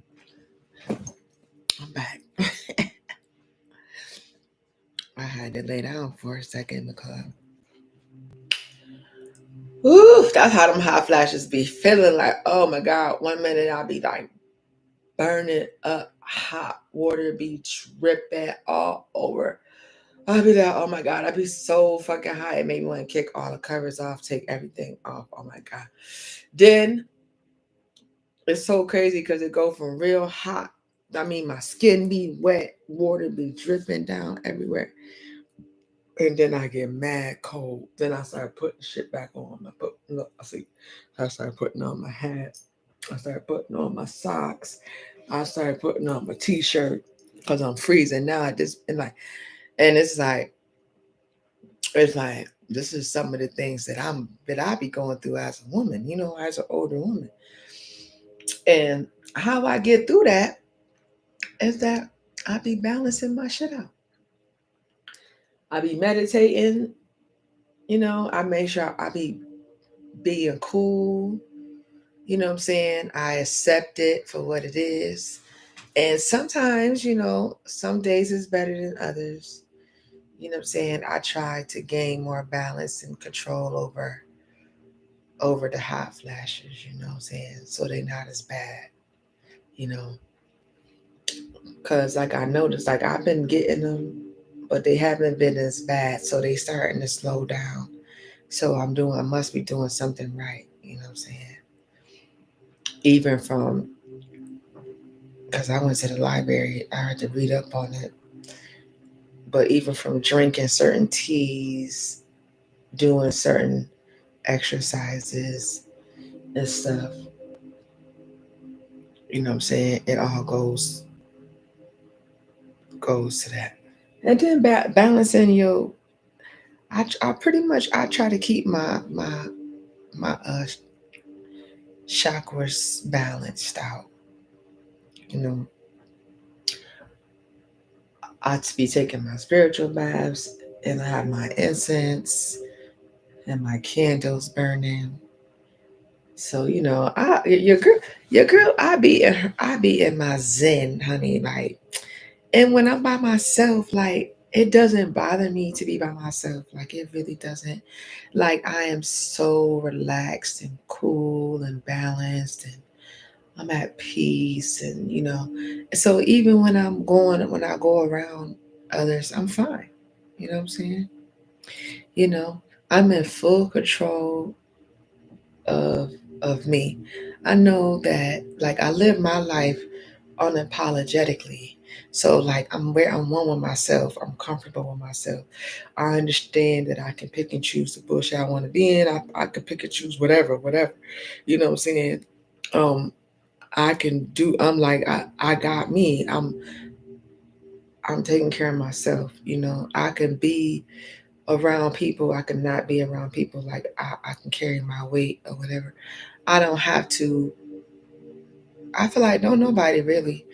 A: I'm back. I had to lay down for a second because, ooh, that's how them hot flashes be feeling like. Oh my God, 1 minute I'll be like burning up, hot water be dripping all over. I'll be like, oh my God, I'd be so fucking hot. It made me want to kick all the covers off, take everything off. Oh my God. Then it's so crazy because it go from real hot. I mean, my skin be wet, water be dripping down everywhere. And then I get mad cold. Then I start putting shit back on. Look, I see. I start putting on my hat. I start putting on my socks. I started putting on my t-shirt because I'm freezing now. And it's like this is some of the things that I be going through as a woman, as an older woman. And how I get through that is that I be balancing my shit out. I be meditating, I make sure I be being cool, you know what I'm saying? I accept it for what it is. And sometimes, some days is better than others. You know what I'm saying? I try to gain more balance and control over the hot flashes, you know what I'm saying? So they're not as bad, you know. Cause like I noticed, like I've been getting them, but they haven't been as bad. So they starting to slow down. So I must be doing something right, you know what I'm saying? Even from, because I went to the library, I had to read up on it. But even from drinking certain teas, doing certain exercises and stuff, you know what I'm saying? It all goes to that. And then balancing your, I pretty much I try to keep my chakras balanced out. You know, I to be taking my spiritual baths, and I have my incense and my candles burning. So your girl, I be in my zen, honey. Like, and when I'm by myself, like, it doesn't bother me to be by myself. Like, it really doesn't. Like, I am so relaxed and cool and balanced, and I'm at peace, and so even when I go around others, I'm fine. You know what I'm saying? You know, I'm in full control of me. I know that, like, I live my life unapologetically. So, like, I'm one with myself. I'm comfortable with myself. I understand that I can pick and choose the bullshit I want to be in. I can pick and choose whatever. You know what I'm saying? Um, I can do. I'm like, I got me. I'm taking care of myself. I can be around people. I can not be around people. Like, I can carry my weight or whatever. I don't have to. I feel like don't nobody really.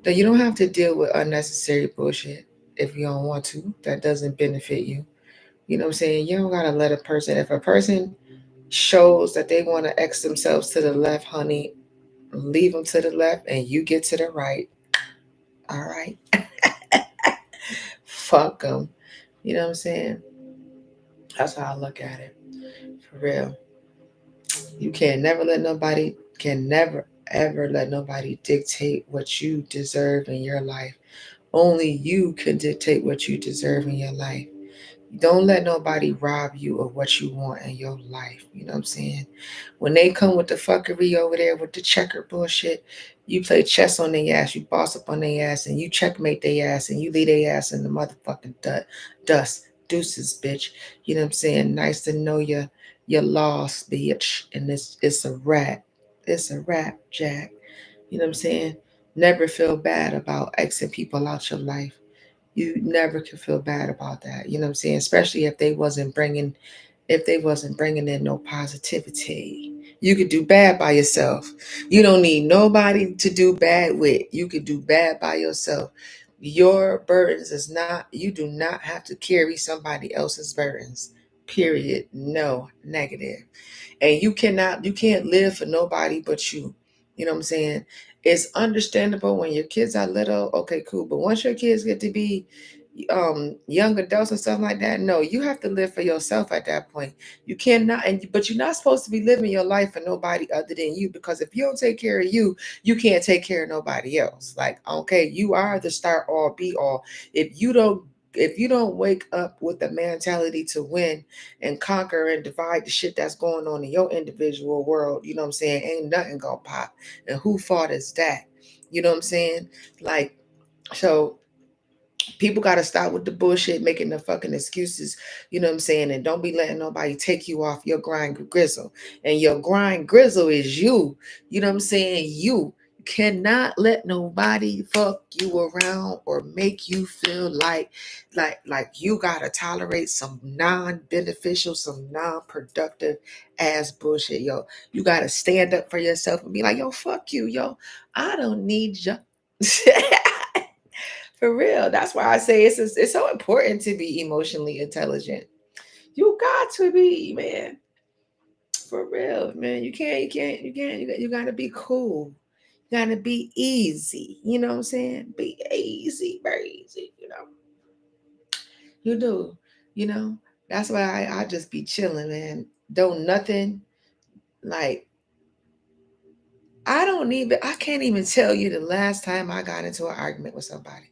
A: That you don't have to deal with unnecessary bullshit if you don't want to. That doesn't benefit you. You know what I'm saying? You don't gotta let a person. If a person shows that they want to X themselves to the left, honey, leave them to the left, and you get to the right. All right, fuck them. You know what I'm saying? That's how I look at it. For real. You can never ever let nobody dictate what you deserve in your life. Only you can dictate what you deserve in your life. Don't let nobody rob you of what you want in your life. You know what I'm saying? When they come with the fuckery over there with the checker bullshit, you play chess on their ass, you boss up on their ass, and you checkmate their ass, and you leave their ass in the motherfucking dust. Deuces, bitch. You know what I'm saying? Nice to know you lost, bitch. And it's a wrap. It's a wrap, Jack. You know what I'm saying? Never feel bad about Xing people out your life. You never can feel bad about that. You know what I'm saying? Especially if they wasn't bringing in no positivity. You could do bad by yourself. You don't need nobody to do bad with. You could do bad by yourself. Your burdens is not, you do not have to carry somebody else's burdens. Period. No, negative. And you can't live for nobody but you. You know what I'm saying? It's understandable when your kids are little, okay, cool. But once your kids get to be young adults and stuff like that, no, you have to live for yourself at that point. You cannot, but you're not supposed to be living your life for nobody other than you, because if you don't take care of you, you can't take care of nobody else. Like, okay, you are the start all be all. If you don't wake up with the mentality to win and conquer and divide the shit that's going on in your individual world, you know what I'm saying? Ain't nothing gonna pop. And who fault is that? You know what I'm saying? Like, so people got to stop with the bullshit, making the fucking excuses, you know what I'm saying? And don't be letting nobody take you off your grind grizzle. And your grind grizzle is you. You know what I'm saying? You cannot let nobody fuck you around or make you feel like you gotta tolerate some non-beneficial, some non-productive ass bullshit, yo. You gotta stand up for yourself and be like, yo, fuck you, yo. I don't need you. For real. That's why I say it's so important to be emotionally intelligent. You got to be, man. For real, man. You gotta be cool. You gotta be easy. You know what I'm saying? Be easy, very easy, you know. You do, you know. That's why I just be chilling, man. Don't nothing like I can't even tell you the last time I got into an argument with somebody.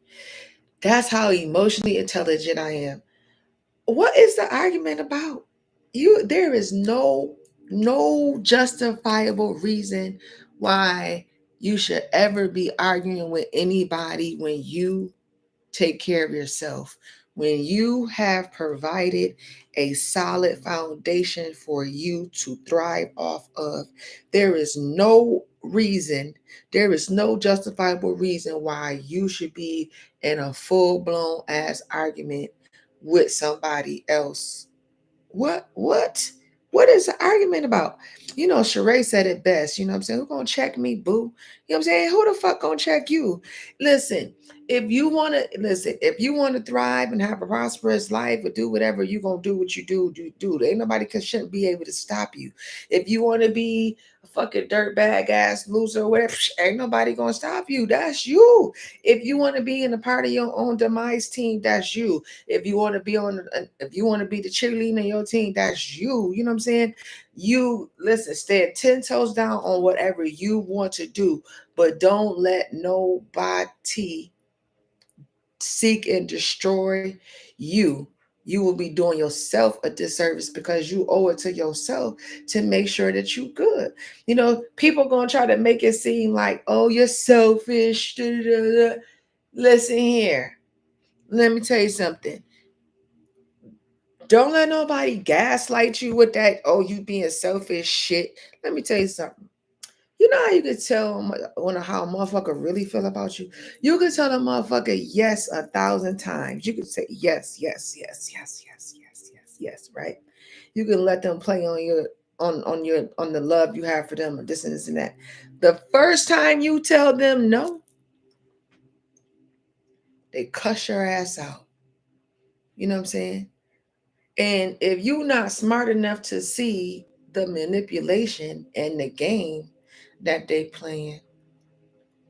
A: That's how emotionally intelligent I am. What is the argument about? There is no justifiable reason why you should ever be arguing with anybody when you take care of yourself. When you have provided a solid foundation for you to thrive off of, there is no reason, there is no justifiable reason why you should be in a full blown ass argument with somebody else. What? What is the argument about? You know, Sheree said it best. You know what I'm saying? Who gonna check me, boo? You know what I'm saying? Who the fuck gonna check you? Listen, if you want to thrive and have a prosperous life or do whatever, you gonna do what you do. Ain't nobody shouldn't be able to stop you. If you want to be a fucking dirtbag ass loser or whatever, ain't nobody gonna stop you. That's you. If you want to be in a part of your own demise team, that's you. If you want to be if you want to be the cheerleader in your team, that's you. You know what I'm saying? You listen, stand 10 toes down on whatever you want to do, but don't let nobody seek and destroy you. You will be doing yourself a disservice because you owe it to yourself to make sure that you good. You know, people gonna try to make it seem like, oh, you're selfish. Da, da, da. Listen here. Let me tell you something. Don't let nobody gaslight you with that, oh, you being selfish shit. Let me tell you something. You know how you could tell how a motherfucker really feel about you? You could tell a motherfucker yes 1,000 times. You could say yes, yes, yes, yes, yes, yes, yes, yes, right? You can let them play on on the love you have for them, and this and that. The first time you tell them no, they cuss your ass out. You know what I'm saying? And if you're not smart enough to see the manipulation and the game that they playing,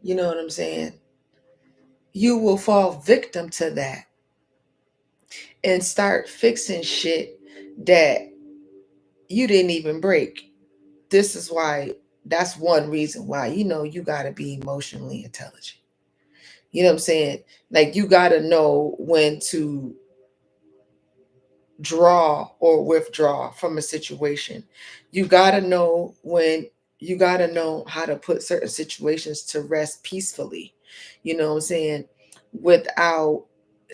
A: you know what I'm saying? You will fall victim to that and start fixing shit that you didn't even break. This is why, that's one reason why, you got to be emotionally intelligent. You know what I'm saying? Like, you got to know when to draw or withdraw from a situation. You got to know how to put certain situations to rest peacefully. You know what I'm saying? Without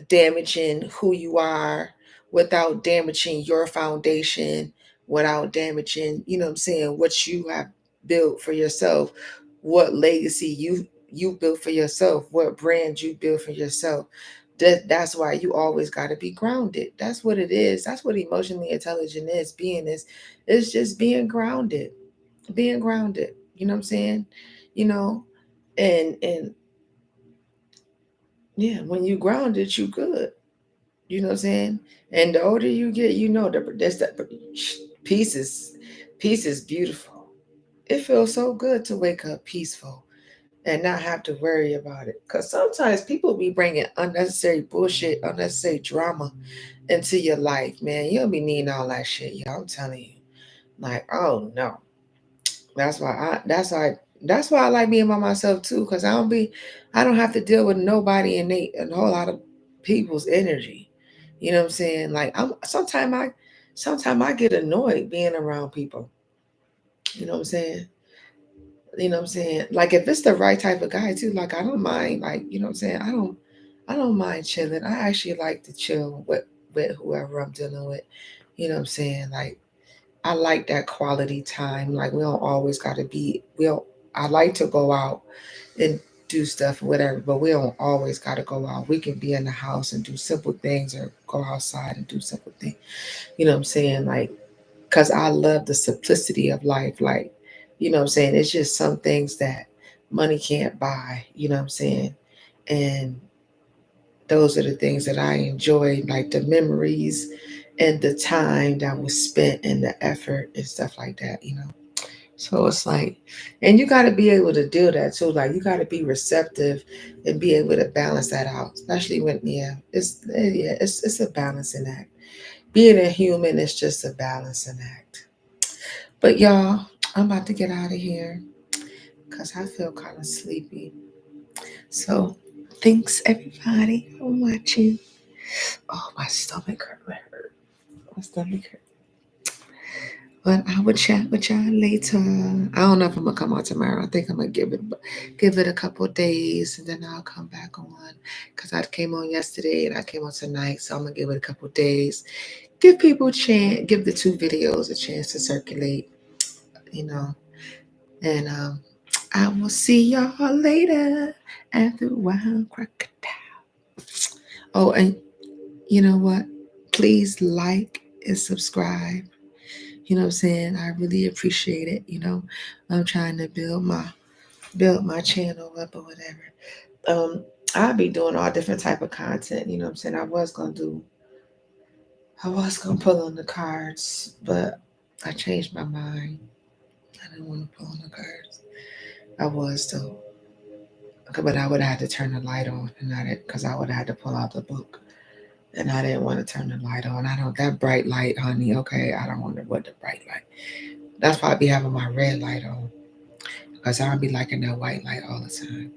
A: damaging who you are, without damaging your foundation, without damaging, you know what I'm saying, what you have built for yourself, what legacy you built for yourself, what brand you built for yourself. That's why you always got to be grounded. That's what it is. That's what emotionally intelligent is. Being is it's just being grounded. Being grounded. You know what I'm saying? You know, and yeah, when you grounded, you good. You know what I'm saying? And the older you get, the peace is peace is beautiful. It feels so good to wake up peaceful and not have to worry about it. Because sometimes people be bringing unnecessary bullshit, unnecessary drama into your life, man. You don't be needing all that shit, y'all. I'm telling you. Like, oh no. That's why I like being by myself too, because I don't have to deal with nobody and a whole lot of people's energy. You know what I'm saying? Like, sometimes I get annoyed being around people. You know what I'm saying? You know what I'm saying? Like, if it's the right type of guy too, like, I don't mind, like, you know what I'm saying? I don't mind chilling. I actually like to chill with whoever I'm dealing with. You know what I'm saying? Like, I like that quality time. Like, we don't always gotta be I like to go out and do stuff or whatever, but we don't always gotta go out. We can be in the house and do simple things or go outside and do simple things. You know what I'm saying? Like, because I love the simplicity of life. Like, you know what I'm saying? It's just some things that money can't buy, you know what I'm saying? And those are the things that I enjoy, like the memories and the time that was spent and the effort and stuff like that. So it's like, and you got to be able to do that too. Like, you got to be receptive and be able to balance that out, especially when, it's a balancing act. Being a human is just a balancing act. But y'all, I'm about to get out of here because I feel kind of sleepy. So thanks everybody for watching. Oh, my stomach hurt. My stomach hurt. But I will chat with y'all later. I don't know if I'm gonna come on tomorrow. I think I'm gonna give it a couple days and then I'll come back on. Cause I came on yesterday and I came on tonight, so I'm gonna give it a couple days. Give people a chance. Give the two videos a chance to circulate. You know, and I will see y'all later at the Wild Crocodile. Oh, and you know what? Please like and subscribe. You know what I'm saying? I really appreciate it. I'm trying to build my channel up or whatever. I'll be doing all different type of content. You know what I'm saying? I was gonna pull on the cards, but I changed my mind. I didn't want to pull on the cards. I was though, but I would have had to turn the light on, and I didn't, because I would have had to pull out the book, and I didn't want to turn the light on. I don't that bright light, honey. Okay, I don't want to what the bright light. That's why I be having my red light on, because I don't be liking that white light all the time.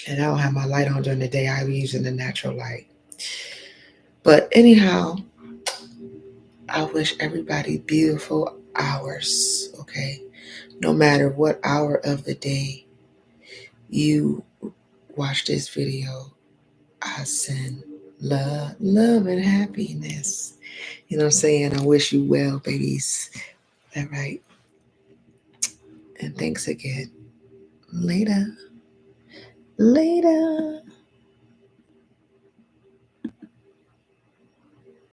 A: And I don't have my light on during the day. I be using the natural light. But anyhow, I wish everybody beautiful hours. Okay, no matter what hour of the day you watch this video, I send love and happiness. You know what I'm saying? I wish you well, babies. All right. And thanks again. Later. Later.